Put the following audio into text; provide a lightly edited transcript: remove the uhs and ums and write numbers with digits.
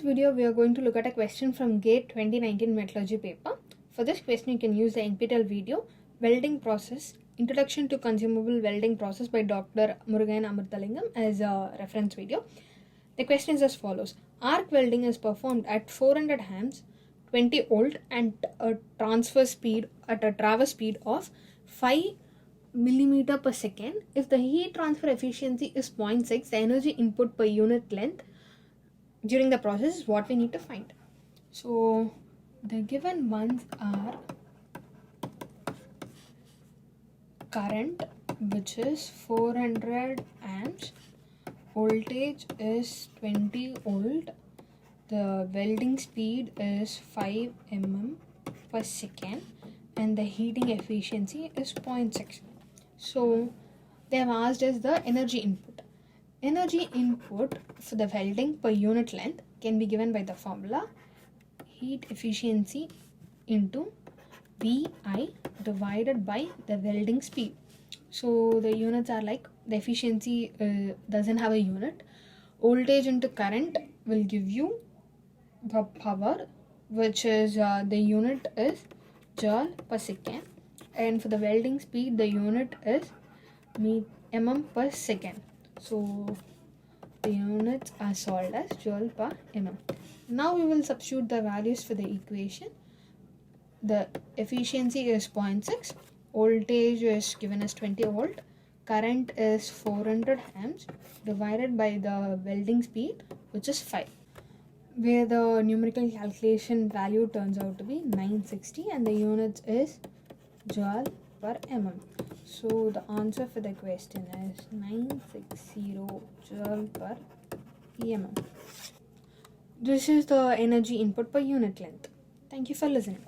video, we are going to look at a question from GATE 2019 Metallurgy paper. For this question, you can use the NPTEL video, Welding Process, Introduction to Consumable Welding Process by Dr. Murugan Amrthalingam as a reference video. The question is as follows. Arc welding is performed at 400 amps, 20 volt and a traverse speed of 5 millimeter per second. If the heat transfer efficiency is 0.6, the energy input per unit length during the process is what we need to find. So the given ones are current, which is 400 amps, voltage is 20 volt, the welding speed is 5 mm per second, and the heating efficiency is 0.6. So they have asked us the energy input. Energy input for the welding per unit length can be given by the formula heat efficiency into VI divided by the welding speed. So the units are like the efficiency doesn't have a unit. Voltage into current will give you the power, which is the unit is joule per second, and for the welding speed the unit is mm per second. So the units are solved as joule per mm. Now we will substitute the values for the equation. The efficiency is 0.6, voltage is given as 20 volt, current is 400 amps divided by the welding speed, which is 5, where the numerical calculation value turns out to be 960 and the units is joule per mm. So the answer for the question is 960 joule per mm. This is the energy input per unit length. Thank you for listening.